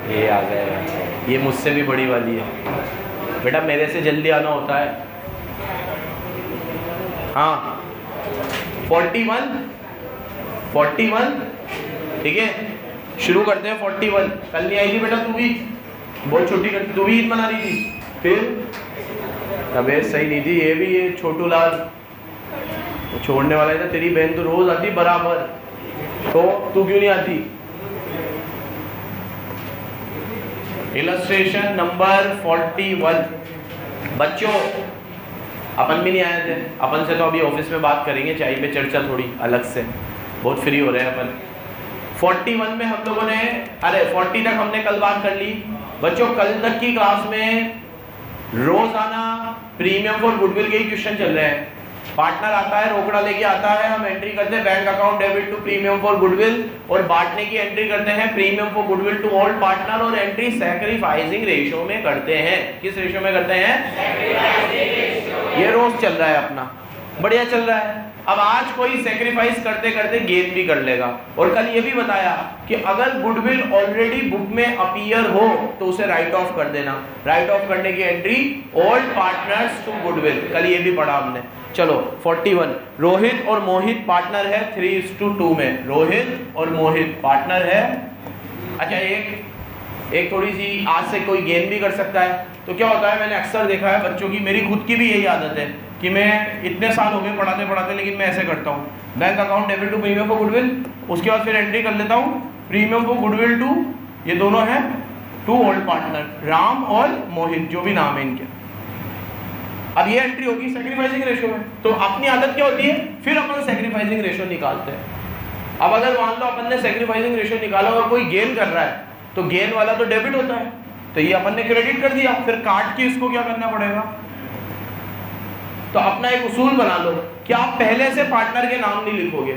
ये आ गए, ये मुझसे भी बड़ी वाली है बेटा, मेरे से जल्दी आना होता है। हाँ 41 ठीक है, शुरू करते हैं 41। कल नहीं आई थी बेटा तू भी, बहुत छोटी करती, तू भी ईद मना रही थी, फिर तबीयत सही नहीं थी। ये भी ये छोटू लाल तो छोड़ने वाला था, तेरी बहन तो रोज आती बराबर, तो तू क्यों नहीं आती? Illustration number 41। बच्चों अपन भी नहीं आए थे, अपन से तो अभी ऑफिस में बात करेंगे, चाय पे चर्चा थोड़ी अलग से, बहुत फ्री हो रहे हैं अपन। 41 में हम लोगों ने, अरे 40 तक हमने कल बात कर ली। बच्चों कल तक की क्लास में रोजाना प्रीमियम फॉर गुडविल के ही क्वेश्चन चल रहे हैं। पार्टनर आता है, रोकड़ा लेके आता है, हम एंट्री करते हैं bank account debit to premium for goodwill, और बांटने की एंट्री करते हैं premium for goodwill to all partner, और एंट्री सैक्रिफाइसिंग रेशियो में करते हैं। किस रेशियो में करते हैं? Sacrificing ratio. ये रोज चल रहा है अपना, बढ़िया चल रहा है। अब आज कोई सैक्रिफाइस करते करते गेन भी कर लेगा। और कल ये भी बताया कि अगर गुडविल ऑलरेडी बुक में अपीयर हो तो उसे राइट ऑफ कर देना। राइट ऑफ करने की entry all partners to goodwill, कल ये भी पढ़ा हमने। चलो 41, रोहित और मोहित पार्टनर है 3:2 में, रोहित और मोहित पार्टनर है। अच्छा एक थोड़ी सी, आज से कोई गेन भी कर सकता है। तो क्या होता है, मैंने अक्सर देखा है बच्चों की, मेरी खुद की भी यही आदत है कि मैं इतने साल हो गए पढ़ाते पढ़ाते, लेकिन मैं ऐसे करता हूँ, bank account debit to premium for goodwill, उसके बाद फिर एंट्री कर लेता हूँ प्रीमियम फॉर गुडविल टू, ये दोनों हैं टू ओल्ड पार्टनर, राम और मोहित, जो भी नाम है इनके। अब ये एंट्री होगी सैक्रिफाइसिंग रेशियो में। तो अपनी आदत क्या होती है, फिर अपन सैक्रिफाइसिंग रेशियो निकालते हैं। अब अगर मान लो अपन ने सैक्रिफाइसिंग रेशियो निकाला और कोई गेन कर रहा है, तो गेन वाला तो डेबिट होता है, तो ये अपन ने क्रेडिट कर दिया, फिर काट के इसको क्या करना पड़ेगा। तो अपना एक उसूल बना लो कि आप पहले से पार्टनर के नाम नहीं लिखोगे,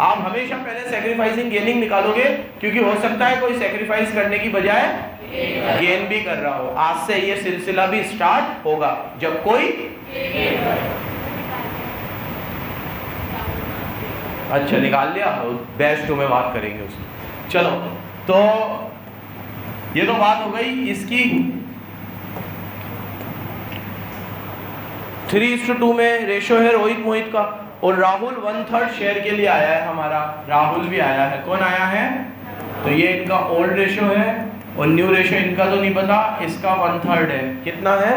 आप हमेशा पहले सैक्रिफाइसिंग गेनिंग निकालोगे, क्योंकि हो सकता है कोई सैक्रिफाइस करने की बजाय गेन भी कर रहा हो। आज से ये सिलसिला भी स्टार्ट होगा, जब कोई अच्छा निकाल लिया, बैच 2 में बात करेंगे उसमें। चलो तो ये तो बात हो गई इसकी। 3:2 में रेशो है रोहित मोहित का, और राहुल 1/3 शेयर के लिए आया है हमारा, राहुल भी आया है। कौन आया है? तो ये इनका ओल्ड रेशो है, और न्यू रेशो इनका तो नहीं पता, इसका 1/3 है। कितना है?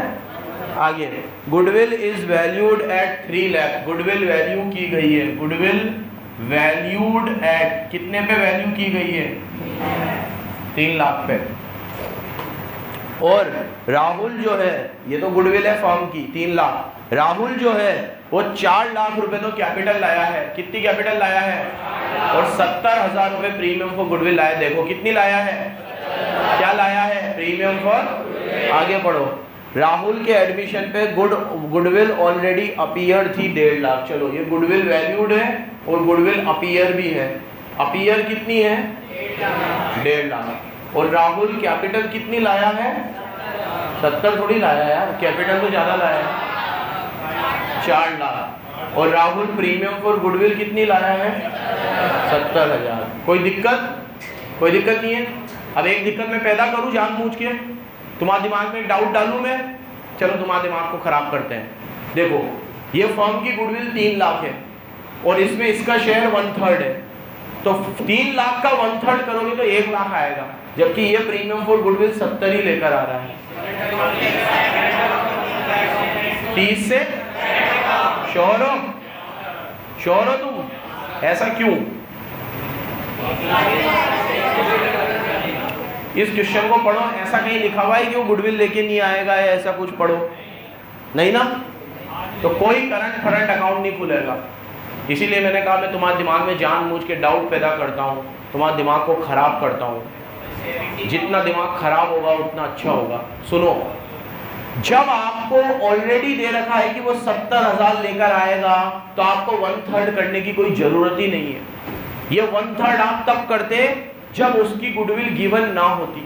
आगे goodwill is valued at 3 lakh, goodwill value की गई है, गुडविल वैल्यूड एट, कितने पे वैल्यू की गई है? 3 लाख पे। और राहुल जो है, ये तो गुडविल है फर्म की 3 लाख, राहुल जो है वो 4 लाख रुपए तो कैपिटल लाया है। कितनी कैपिटल लाया है? और 70,000 रुपए प्रीमियम फॉर गुडविल लाया। देखो कितनी लाया है, क्या लाया है? Premium for. आगे पढ़ो, राहुल के एडमिशन पे गुडविल ऑलरेडी अपीयर थी 1.5 लाख। चलो ये गुडविल वैल्यूड है और गुडविल अपीयर भी है। अपीयर कितनी है? 1.5 लाख। और राहुल कैपिटल कितनी लाया है? 70 थोड़ी लाया यार, कैपिटल तो ज्यादा लाया है, 4 लाख। और राहुल प्रीमियम फॉर गुडविल कितनी लाया है? 70,000। कोई दिक्कत? कोई दिक्कत नहीं है। अब एक दिक्कत मैं पैदा करूं जानबूझ के, तुम्हारे दिमाग में एक डाउट डालूं मैं, चलो तुम्हारे दिमाग को खराब करते हैं। देखो ये फर्म की गुडविल 3 लाख है और इसमें इसका शेयर 1/3 है, तो 3 लाख का 1/3 करोगे तो 1 लाख आएगा, जबकि ये प्रीमियम फॉर गुडविल 70 ही लेकर आ रहा है। 30 से श्योर हो? श्योर हो तुम? ऐसा क्यों? इस क्वेश्चन को पढ़ो, ऐसा कहीं लिखा हुआ है कि वो गुडविल लेके नहीं आएगा, या ऐसा कुछ पढ़ो नहीं ना, तो कोई करंट अकाउंट नहीं खुलेगा। इसीलिए मैंने कहा मैं तुम्हारे दिमाग में जानबूझ के डाउट पैदा करता हूँ, तुम्हारे दिमाग को खराब करता हूँ। जितना दिमाग खराब होगा उतना अच्छा होगा। सुनो, जब आपको ऑलरेडी दे रखा है कि वो 70,000 लेकर आएगा, तो आपको 1/3 करने की कोई जरूरत ही नहीं है। ये 1/3 आप तब करते जब उसकी गुडविल गिवन ना होती।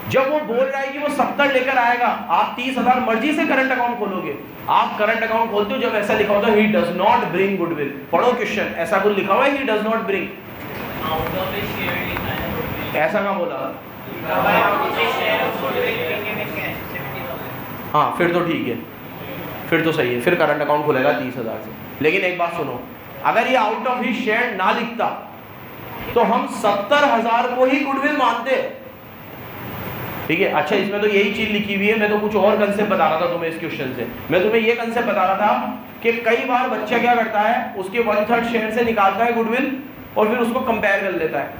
जब वो बोल रहा है कि वो 70 लेकर आएगा, आप 30,000 मर्जी से करंट अकाउंट खोलोगे। आप करंट अकाउंट खोलते हो जब ऐसा लिखा होता है he does not bring goodwill. पढ़ो क्वेश्चन, ऐसा कुछ लिखा हुआ है ही डज नॉट ब्रिंग? ऐसा क्या बोला? हाँ फिर तो ठीक है, फिर तो सही है, फिर करंट अकाउंट खुलेगा 30,000 से। लेकिन एक बात सुनो, अगर ये आउट ऑफ हिज शेयर ना लिखता तो हम 70,000 को ही गुडविल मानते, ठीक है। अच्छा इसमें तो यही चीज लिखी हुई है, मैं तो कुछ और कंसेप्ट बता रहा था तुम्हें इस क्वेश्चन से। मैं तुम्हें ये कंसेप्ट बता रहा था कि कई बार बच्चा क्या करता है, उसके 1/3 शेयर से निकालता है गुडविल और फिर उसको कंपेयर कर लेता है।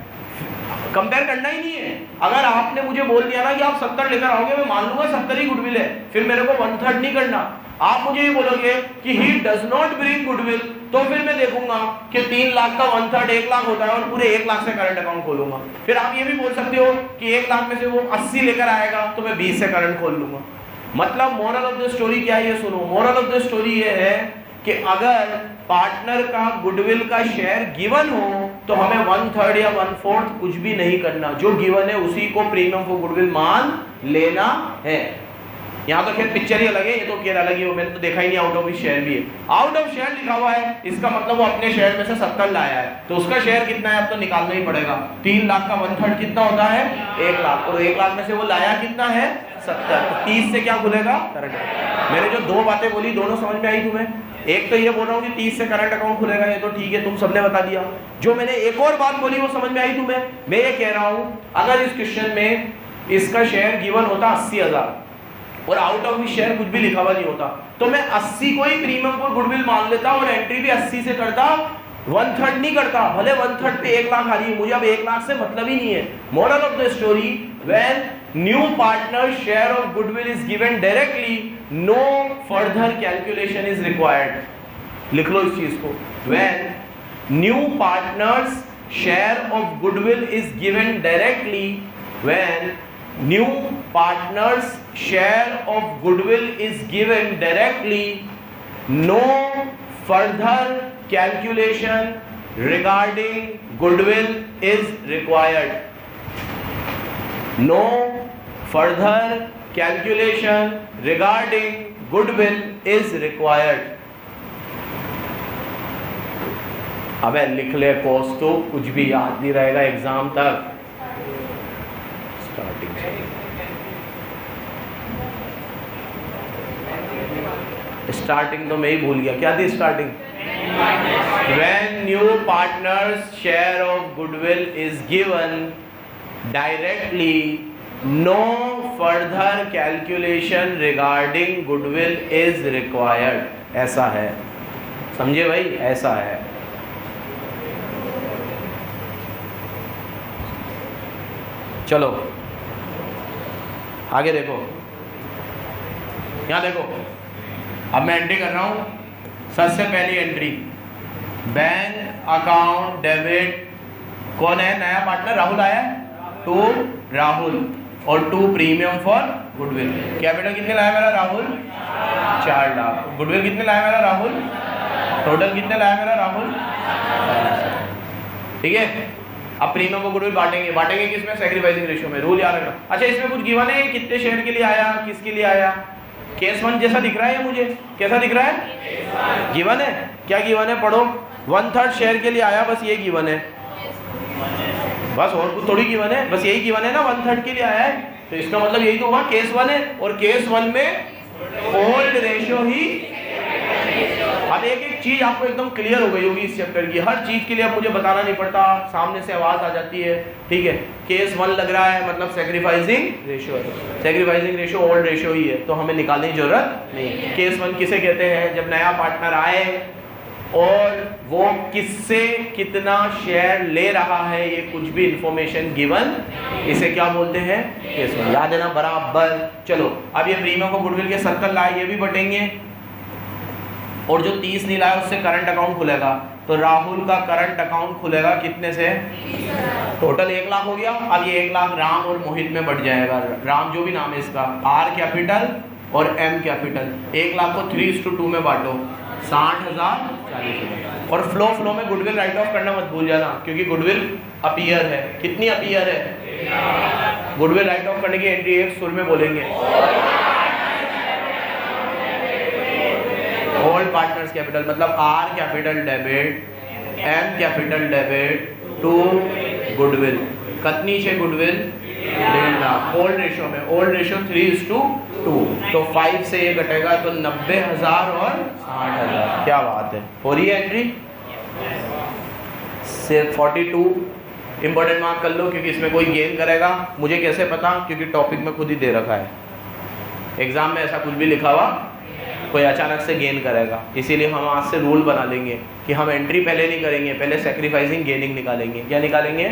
कंपेयर करना ही नहीं है। अगर आपने मुझे बोल दिया ना कि आप 70 लेकर आओगे, मैं मान लूंगा 70 ही गुडविल है, फिर मेरे को 1/3 नहीं करना। आप मुझे ये बोलोगे कि he does not bring goodwill, तो फिर मैं देखूंगा कि 3 लाख का 1/3 1 लाख होता है और पूरे 1 लाख से करंट अकाउंट खोलूंगा। फिर आप ये भी बोल सकते हो कि 1 लाख में से वो 80 लेकर आएगा तो मैं 20 से करंट खोल लूंगा। मतलब मोरल ऑफ द स्टोरी क्या है ये सुनो। मोरल ऑफ द स्टोरी ये है कि अगर पार्टनर का गुडविल का शेयर गिवन हो तो हमें 1/3 या 1/4 कुछ भी नहीं करना, जो गिवन है उसी को प्रीमियम फॉर गुडविल मान लेना है। यहाँ तो खैर पिक्चर ही अलग है, ये तो केयर अलग ही हो, मैंने तो देखा ही नहीं आउट ऑफ हिज शेयर भी है। आउट ऑफ शेयर लिखा हुआ है, इसका मतलब वो अपने शेयर में से 70 लाया है, तो उसका शेयर कितना है अब तो निकालना ही पड़ेगा। 3 लाख का 1/3 कितना होता है 1 लाख, और 1 लाख में से वो लाया कितना है 70, तो 30 से क्या खुलेगा करंट। मैंने जो 2 बातें बोली दोनों समझ में आई तुम्हें? एक तो ये बोल रहा हूँ कि 30 से करंट अकाउंट खुलेगा, ये तो ठीक है, तुम सबने बता दिया। जो मैंने एक और बात बोली वो समझ में आई तुम्हें? मैं ये कह रहा हूँ अगर इस क्वेश्चन में इसका शेयर गिवन होता 80,000 और आउट ऑफ हिज शेयर कुछ भी लिखा हुआ नहीं होता, तो मैं 80 को ही प्रीमियम फॉर गुडविल मान लेता और एंट्री भी 80 से करता, 1/3 नहीं करता। भले 1/3 पे 1 लाख आ रही है, मुझे अब 1 लाख से मतलब ही नहीं है। Moral of the story, when new partner share of goodwill is given directly, no further calculation is required. लिख लो इस चीज को, when new partners share of goodwill is given directly, when new partners share of goodwill is given directly, no further calculation regarding goodwill is required. No further calculation regarding goodwill is required. अबे लिख ले cost, तो कुछ भी याद नहीं रहेगा exam तक। स्टार्टिंग तो मैं ही भूल गया, क्या थी starting? When new partners share of goodwill is given directly, no further calculation regarding goodwill is required. ऐसा है, समझे भाई, ऐसा है। चलो आगे देखो, यहाँ देखो, अब मैं एंट्री कर रहा हूँ। सबसे पहली एंट्री, बैंक अकाउंट डेबिट, कौन है नया पार्टनर? राहुल आया है, 2 राहुल और 2 प्रीमियम फॉर गुडविल। कैपिटल कितने लाया मेरा राहुल? 4 लाख। गुडविल कितने लाया मेरा राहुल? टोटल कितने लाया मेरा राहुल? ठीक है। अब प्रीमियम को गुडविल बांटेंगे किसमें? सैक्रिफाइसिंग रेशियो में। रूल याद रखना। अच्छा इसमें कुछ गिवन है, कितने शेयर के लिए आया, किसके लिए आया? केस 1 जैसा दिख रहा है मुझे, कैसा दिख रहा है? गिवन है, क्या गिवन है पढ़ो। 1/3 शेयर के लिए आया, बस ये गिवन है, बस और कुछ थोड़ी गिवन है, बस यही गिवन है ना, 1/3 के लिए आया है, तो इसका मतलब यही तो हुआ केस 1 है। और केस 1 में ओल्ड रेशियो ही। अब एक एक चीज आपको एकदम क्लियर हो गई होगी इस चैप्टर की, हर चीज के लिए अब मुझे बताना नहीं पड़ता, सामने से आवाज आ जाती है। ठीक है, केस 1 लग रहा है मतलब सैक्रिफाइसिंग रेशियो है, सैक्रिफाइसिंग रेशियो ओल्ड रेशियो ही है, तो हमें निकालने की जरूरत नहीं। केस 1 किसे कहते हैं? जब नया पार्टनर आए और वो किससे कितना शेयर ले रहा है, ये कुछ भी इंफॉर्मेशन गिवन, इसे क्या बोलते हैं? केस 1। याद है ना बराबर। चलो अब ये प्रीमियम को गुडविल के 70 लाए, ये भी बटेंगे, और जो 30 नहीं लाया उससे करंट अकाउंट खुलेगा, तो राहुल का करंट अकाउंट खुलेगा कितने से? टोटल 1 लाख हो गया। अब ये 1 लाख राम और मोहित में बढ़ जाएगा। राम जो भी नाम है इसका, R कैपिटल और M कैपिटल। 1 लाख को 3:2 में बांटो, 60,000 40,000। और फ्लो में गुडविल राइट ऑफ करना मत भूल जाना, क्योंकि गुडविल अपीयर है। कितनी अपीयर है? गुडविल राइट ऑफ करने की एंट्री एक सुर में बोलेंगे, ऑल पार्टनर्स कैपिटल, मतलब R capital debit, M capital debit to goodwill. कितनी है गुडविल? 1.5 लाख। ओल्ड रेशो में, ओल्ड रेशो 3:2, तो 5 से ये घटेगा तो 90,000 और 60,000। क्या बात है, हो रही है एंट्री। सिर्फ 42 इंपॉर्टेंट मार्क कर लो, क्योंकि इसमें कोई गेन करेगा मुझे कैसे पता, क्योंकि टॉपिक में खुद ही दे रखा है। एग्जाम में ऐसा कुछ भी लिखा हुआ कोई अचानक से गेन करेगा, इसीलिए हम आज से रूल बना लेंगे कि हम एंट्री पहले नहीं करेंगे, पहले सेक्रीफाइसिंग गेनिंग निकालेंगे। क्या निकालेंगे?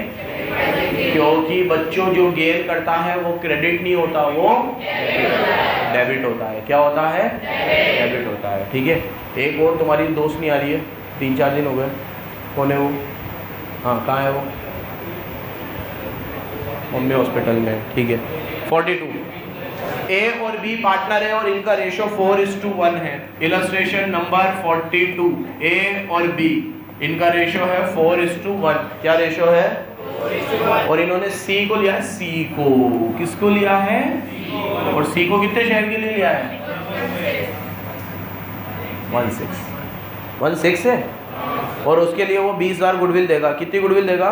क्योंकि बच्चों जो गेन करता है वो क्रेडिट नहीं होता, वो डेबिट होता है। क्या होता है? डेबिट होता है। ठीक है, एक और तुम्हारी दोस्त नहीं आ रही है, 3-4 दिन हो गए। कौन है वो? हाँ, कहाँ है वो? मम्मी हॉस्पिटल में। ठीक है, 42 ए और बी पार्टनर है और इनका रेशो 4:1 है। इलस्ट्रेशन नंबर 42, ए और बी इनका रेशो है 4:1। क्या रेशो है? और इन्होंने सी को लिया है, सी को। किसको लिया है? और सी को कितने शेयर के लिए लिया है? 16 है, और उसके लिए वो 20,000 गुडविल देगा। कितनी गुडविल देगा?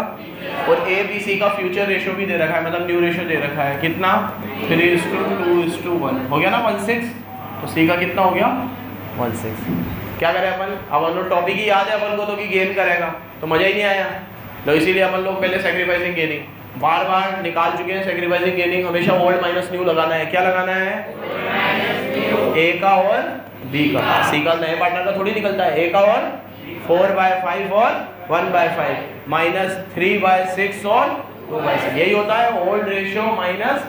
और ए बी सी का फ्यूचर रेशो भी दे रखा है, मतलब न्यू रेशो दे रखा है। कितना? 3:2:1 हो गया ना, 16। तो सी का कितना हो गया? 16। क्या करें अपन? अब हम लोग टॉपिक ही याद है अपन को तो कि गेन करेगा, तो मज़ा ही नहीं आया। तो इसीलिए अपन लोग पहले सेक्रीफाइसिंग गेनिंग बार बार निकाल चुके हैं। सेक्रीफाइसिंग गेनिंग हमेशा ओल्ड माइनस न्यू लगाना है। क्या लगाना है? ए का और बी का। सी का नए पार्टनर का थोड़ी निकलता है। ए का और 4/5 और 1/5 माइनस 3/6 और 2/6, यही होता है ओल्ड रेशियो माइनस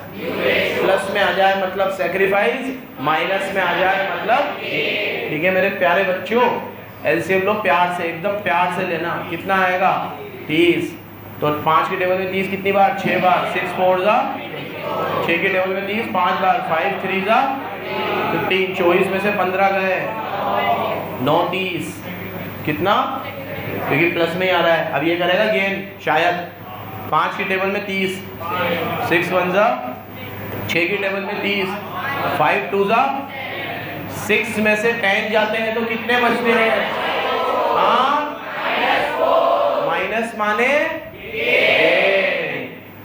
प्लस में आ जाए मतलब सेक्रीफाइस, माइनस में आ जाए मतलब। ठीक है मेरे प्यारे बच्चों, एलसीएम लो प्यार से, एकदम प्यार से लेना। कितना आएगा? 30। तो 5 की टेबल में 30 कितनी बार? 6 बार। 6 4 जा 6 की टेबल में 30 5 बार। 5 3 जा 15। 24 में से 15 गए, 9 30। कितना? क्योंकि प्लस में ही आ रहा है। अब ये करेगा गेन शायद। 5 की टेबल में 30, 6 1 जा 6 की टेबल में 30, 5 2 जा 6 में से 10 जाते हैं तो कितने बचते हैं? हाँ, माइनस माने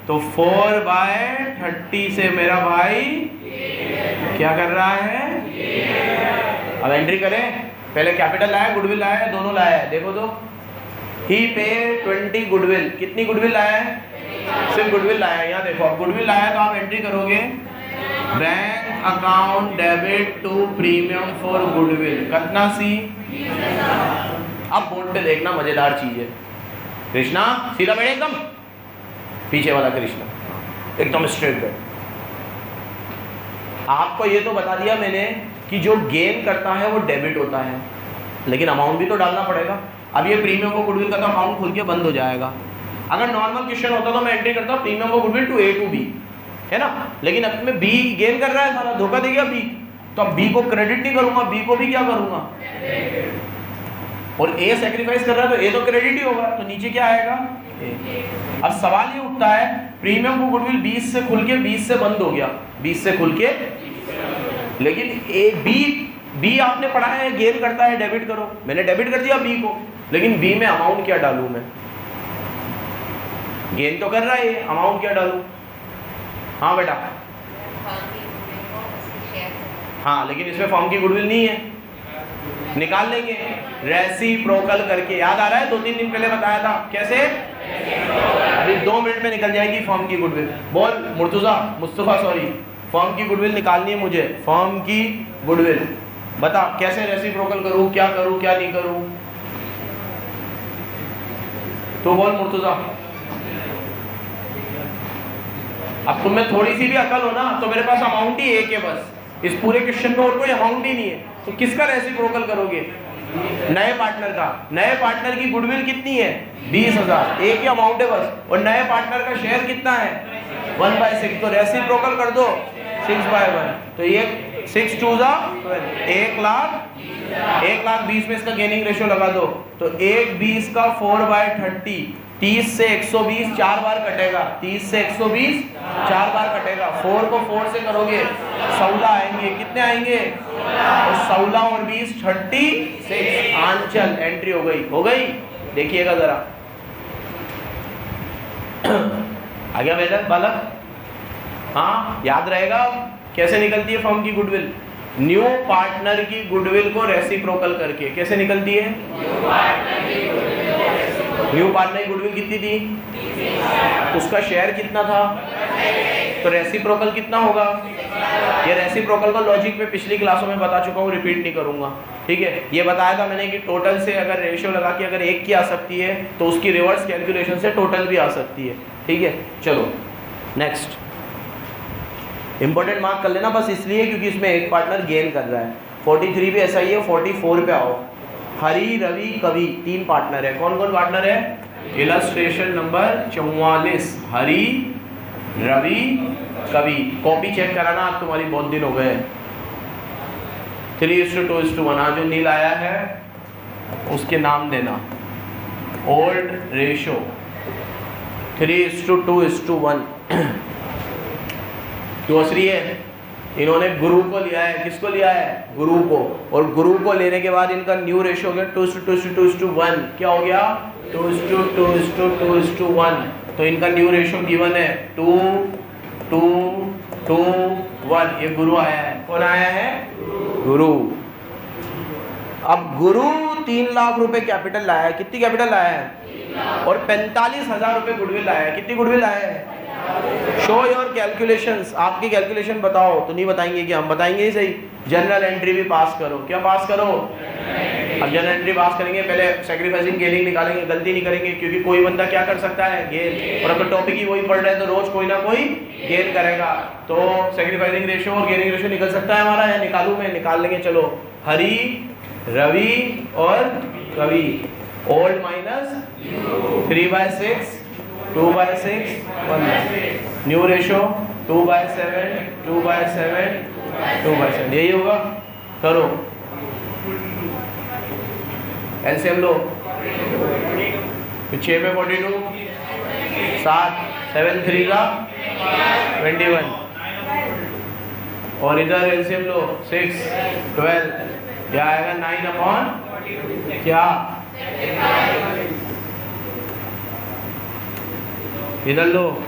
तो 4/30 से मेरा भाई क्या कर रहा है? अब एंट्री करें। पहले कैपिटल लाया, गुडविल लाया है, दोनों लाया है। देखो तो ही पे 20 गुडविल। कितनी गुडविल लाया है? सिर्फ गुडविल लाया है। यहाँ देखो, अब गुडविल लाया तो आप एंट्री करोगे bank account debit to premium for goodwill. कितना सी? अब बोर्ड पे देखना, मजेदार चीज है। कृष्णा सीधा बैठे, एकदम पीछे वाला कृष्णा, एकदम स्ट्रेट बैठ। आपको ये तो बता दिया मैंने कि जो गेन करता है वो डेबिट होता है, लेकिन अमाउंट भी तो डालना पड़ेगा। अब ये प्रीमियम को गुडविल का तो अकाउंट खुल के बंद हो जाएगा। अगर नॉर्मल क्वेश्चन होता तो मैं एंट्री करता प्रीमियम को goodwill to A to B, है ना। लेकिन अब मैं बी गेन कर रहा है, सारा धोखा दे गया बी, तो अब बी को क्रेडिट नहीं करूंगा, बी को भी क्या करूंगा? और ए सेक्रीफाइस कर रहा है तो ए तो क्रेडिट ही होगा, तो नीचे क्या आएगा? ए। अब सवाल ये उठता है, प्रीमियम को गुडविल 20 से खुल के 20 से बंद हो गया, 20 से खुल के, लेकिन ए बी आपने पढ़ा है गेन करता है डेबिट करो, मैंने डेबिट कर दिया बी को, लेकिन बी में अमाउंट क्या डालूं मैं? गेन तो कर रहा है, अमाउंट क्या डालूं? हाँ बेटा, हाँ, लेकिन इसमें फॉर्म की गुडविल नहीं है, निकाल लेंगे रेसिप्रोकल करके। याद आ रहा है? 2-3 दिन पहले बताया था कैसे। अभी 2 मिनट में निकल जाएगी फॉर्म की गुडविल। बोल मुस्तफा सॉरी, फॉर्म की गुडविल निकालनी है मुझे, फॉर्म की गुडविल बता कैसे रेसिप्रोकल करूं, क्या करूं क्या नहीं करूं, तो बोल मुर्तुजा। अब तुम्हें थोड़ी सी भी अकल हो ना, तो मेरे पास अमाउंट ही एक है बस, इस पूरे क्वेश्चन में और कोई अमाउंट ही नहीं है, तो किसका रेसिप्रोकल करोगे? नए पार्टनर का। नए पार्टनर की गुडविल कितनी है? 20,000, एक ही अमाउंट है बस, और नए पार्टनर का शेयर कितना है? 1/6, तो रेसिप्रोकल कर दो 6/1, तो ये 6 2 जा 1 लाख 20 में इसका गेनिंग रेशियो लगा दो, तो 1/20 का 4/30, 30 से 120 4 बार कटेगा, 30 से 120 4 बार कटेगा, 4 को 4 से करोगे 16 आएंगे, कितने आएंगे? और 16 और 20 36। आंचल एंट्री हो गई। देखिएगा जरा, आ गया बेटा बालक, हाँ याद रहेगा। कैसे निकलती है फर्म की गुडविल? न्यू पार्टनर की गुडविल को रेसिप्रोकल करके। कैसे निकलती है? न्यू पार्टनर की गुडविल कितनी थी? उसका शेयर कितना था? तो रेसिप्रोकल कितना होगा? ये रेसिप्रोकल का लॉजिक मैं पिछली क्लासों में बता चुका हूँ, रिपीट नहीं करूंगा। ठीक है, ये बताया था मैंने कि टोटल से अगर रेशियो लगा के अगर एक की आ सकती है तो उसकी रिवर्स कैलकुलेशन से टोटल भी आ सकती है। ठीक है, चलो नेक्स्ट। इंपॉर्टेंट मार्क कर लेना बस इसलिए क्योंकि इसमें एक पार्टनर गेन कर रहा है। 43 भी ऐसा ही है, 44 पे आओ। हरी, रवि, कवि 3 पार्टनर है। कौन कौन पार्टनर है? Illustration number 44। हरी, रवि, कवि। कॉपी चेक कराना, आप तुम्हारी बहुत दिन हो गए। 3:2:1। आज जो नील आया है उसके नाम देना। Old ratio 3:2:1। क्यों असली है? इन्होंने गुरु को लिया है। किसको लिया है? गुरु को। और गुरु को लेने के बाद इनका न्यू रेशो हो गया 2:2:1। क्या हो गया? 2:2:1। तो इनका न्यू रेशो गिवन है 2:2:1। ये गुरु आया है। कौन आया है? गुरु। अब गुरु 3 लाख रुपए कैपिटल लाया है। कितनी कैपिटल लाया है? और 45,000 रुपए गुडविल लाया है। कितनी गुडविल लाया है? Show your calculations. आपकी कैलकुलेशन बताओ। तो नहीं बताएंगे कि हम बताएंगे ही सही। जनरल एंट्री भी पास करो। क्या पास करो? अब जनरल एंट्री पास करेंगे, पहले सैक्रिफाइसिंग गेनिंग निकालेंगे। गलती नहीं करेंगे क्योंकि कोई बंदा क्या कर सकता है? गेन। और अगर टॉपिक ही वही पढ़ रहे हैं तो रोज कोई ना कोई गेन करेगा। तो सैक्रिफाइसिंग रेशियो और गेनिंग रेशियो निकल सकता है हमारा, या निकालूं मैं? निकाल लेंगे। चलो, हरी, रवि और कवि। Old minus 3/6, 2/6, 1। New ratio 2/7, 2/7, 2/7। यही होगा। करो एलसीएम लो। 6 में 42, 7, 7 3 का 21। और इधर एलसीएम लो 6, 12। क्या आएगा? 9/, क्या? इधर लो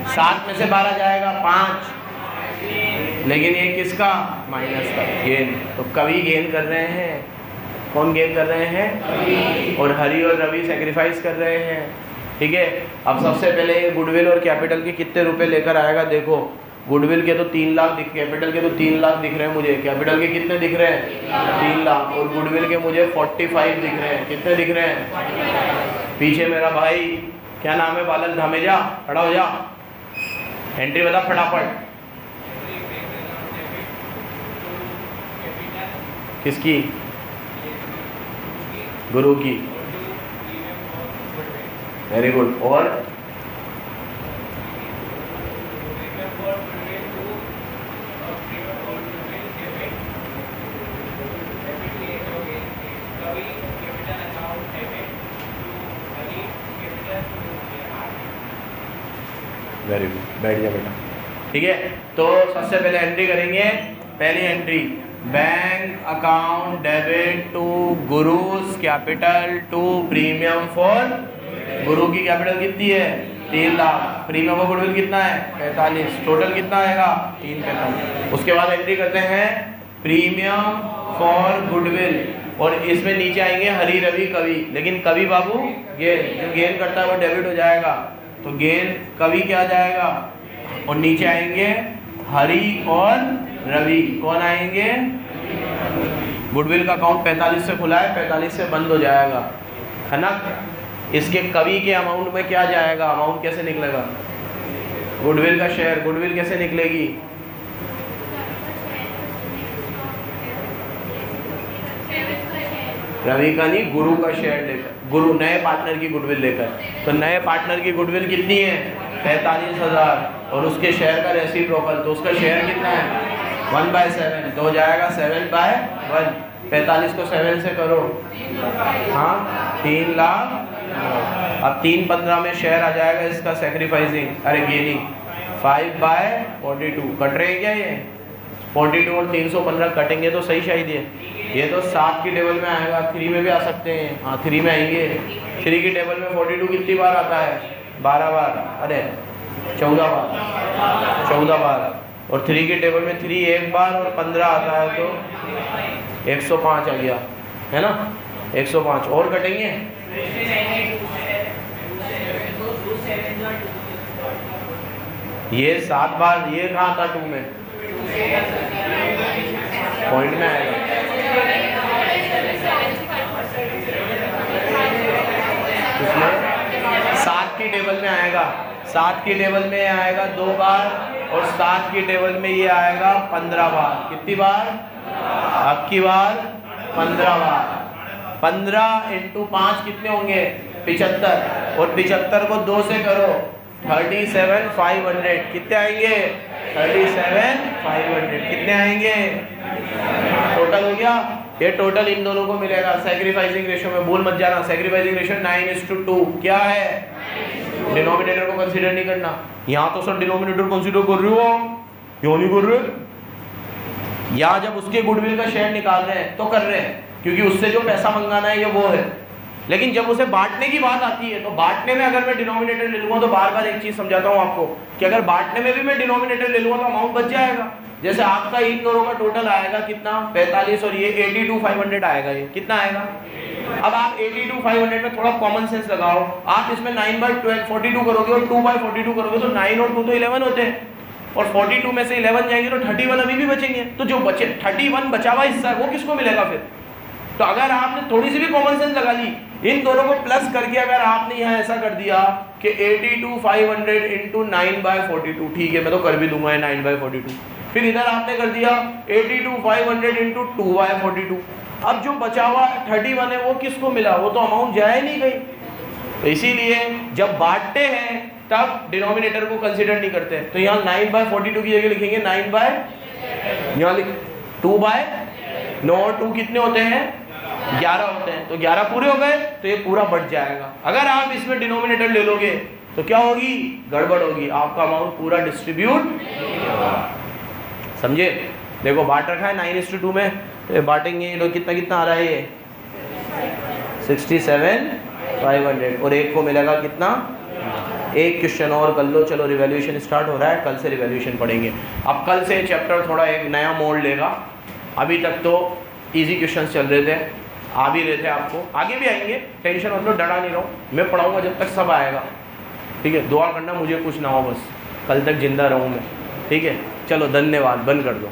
7 में से 12 जाएगा 5। लेकिन ये किसका? माइनस का। गेन। तो कवि गेन कर रहे हैं। कौन गेन कर रहे हैं? और हरी और रवि सेक्रीफाइस कर रहे हैं। ठीक है, अब सबसे पहले ये गुडविल और कैपिटल के कितने रुपए लेकर आएगा देखो। गुडविल के तो 3 लाख दिख, कैपिटल के तो 3 लाख दिख रहे हैं मुझे। कैपिटल के कितने दिख रहे हैं? 3 लाख। और गुडविल के मुझे 45 दिख रहे हैं। कितने दिख रहे हैं? पीछे मेरा भाई क्या नाम है? बालक धामेजा, खड़ा हो जा। एंट्री बता फटाफट। किसकी? गुरु की। Very good. और वेरी गुड, बैठ जा बेटा। ठीक है, तो सबसे पहले एंट्री करेंगे। पहली entry, bank account debit to Guru's capital to premium for. Guru की कैपिटल कितनी है? 3 लाख। प्रीमियम और गुडविल कितना है? 45। टोटल कितना आएगा? 345। उसके बाद एंट्री करते हैं प्रीमियम फॉर गुडविल, और इसमें नीचे आएंगे हरी, रवि, कवि। लेकिन कवि बाबू गेन, जो गेन करता है वो डेबिट हो जाएगा। तो गेन कवि क्या जाएगा? और नीचे आएंगे हरी और रवि। कौन आएंगे? गुडविल का अकाउंट 45 से खुला है, 45 से बंद हो जाएगा, है ना। इसके कवि के अमाउंट में क्या जाएगा? अमाउंट कैसे निकलेगा? गुडविल का शेयर। गुडविल कैसे निकलेगी? रवि का नहीं, गुरु का शेयर लेकर, गुरु नए पार्टनर की गुडविल लेकर। तो नए पार्टनर की गुडविल कितनी है? 45,000। और उसके शेयर का रेसिप्रोकल, तो उसका शेयर कितना है? 1/7। तो हो जाएगा 7/1। 45 को 7 से करो, हाँ 3 लाख। अब 3/15 में शेयर आ जाएगा इसका सेक्रीफाइसिंग, अरे गेनिंग 5/42 कट रहे हैं क्या ये 42 और 315 कटेंगे तो सही शायद ये तो 7 की टेबल में आएगा, 3 में भी आ सकते हैं, हाँ 3 में आएंगे। 3 की टेबल में 42 कितनी बार आता है 12 बार, अरे 14 बार और 3 की टेबल में 3 एक बार और 15 आता है तो 105 आ गया है ना, 105 और कटेंगे। ये 7 बार, ये कहाँ था 2 में पॉइंट में आएगा। इसमें 7 की टेबल में आएगा, 7 की टेबल में आएगा 2 बार और 7 की टेबल में ये आएगा 15 बार। कितनी बार? अब की बार 15 बार। 15 × 5 कितने होंगे 75 और 75 को 2 से करो 37,500 कितने आएंगे 37,500 कितने आएंगे टोटल हो गया। ये टोटल इन दोनों को मिलेगा सैक्रिफाइसिंग रेशियो में, भूल मत जाना सैक्रिफाइसिंग रेशियो 9:2 क्या है, डिनोमिनेटर को कंसीडर नहीं करना। यहाँ तो सर डिनोमिनेटर कंसीडर कर रहे हो आप, क्यों नहीं कर रहे? यहाँ जब उसके गुडविल का शेयर निकाल रहे हैं तो कर रहे हैं क्योंकि उससे जो पैसा मंगाना है ये वो है, लेकिन जब उसे बांटने की बात आती है तो बांटने में अगर मैं डिनोमिनेटर ले लूँगा तो बार बार एक चीज़ समझाता हूँ आपको कि अगर बांटने में भी मैं डिनोमिनेटर ले लूँगा तो अमाउंट बच जाएगा। जैसे आपका इन दोनों का टोटल आएगा कितना 45 और ये 82,500 आएगा, ये कितना आएगा। अब आप 82,500 में थोड़ा कॉमन सेंस लगाओ, आप इसमें 9/12 42 करोगे और 2/42 करोगे तो 9 और 2 तो 11 होते हैं और 42 में से 11 जाएंगे तो 31 अभी भी बचेंगे। तो जो बचे 31 बचा हुआ हिस्सा है वो किसको मिलेगा फिर? तो अगर आपने थोड़ी सी भी कॉमन सेंस लगा ली, इन दोनों को प्लस करके अगर आपने यहाँ ऐसा कर दिया कि 82,500 × 9/42, ठीक है मैं तो कर भी दूंगा 9/42, फिर इधर आपने कर दिया 82,500 × 2/42, अब जो बचा हुआ 31 है वो किसको मिला, वो तो अमाउंट जाए नहीं गई। तो इसीलिए जब बांटते हैं तब डिनोमिनेटर को कंसीडर नहीं करते। तो यहाँ 9/42 की जगह लिखेंगे 2/9 और 2 कितने होते हैं 11 होते हैं, तो 11 पूरे हो गए तो ये पूरा बढ़ जाएगा। अगर आप इसमें डिनोमिनेटर ले लोगे तो क्या होगी, गड़बड़ होगी, आपका अमाउंट पूरा डिस्ट्रीब्यूट, समझे। देखो बांट रखा है 9:2 में, तो ये बांटेंगे लोग कितना कितना आ रहा है ये 67,500 और एक को मिलेगा कितना, एक क्वेश्चन और कर लो। चलो रिवैल्यूएशन स्टार्ट हो रहा है, कल से रिवैल्यूएशन पढ़ेंगे। अब कल से चैप्टर थोड़ा एक नया मोड़ लेगा, अभी तक तो इजी क्वेश्चंस चल रहे थे, आ भी रहे थे, आपको आगे भी आएंगे, टेंशन मतलब डरा नहीं रहो, मैं पढ़ाऊंगा जब तक सब आएगा, ठीक है। दुआ करना मुझे कुछ ना हो, बस कल तक जिंदा रहूँ मैं, ठीक है। चलो धन्यवाद, बंद कर दो।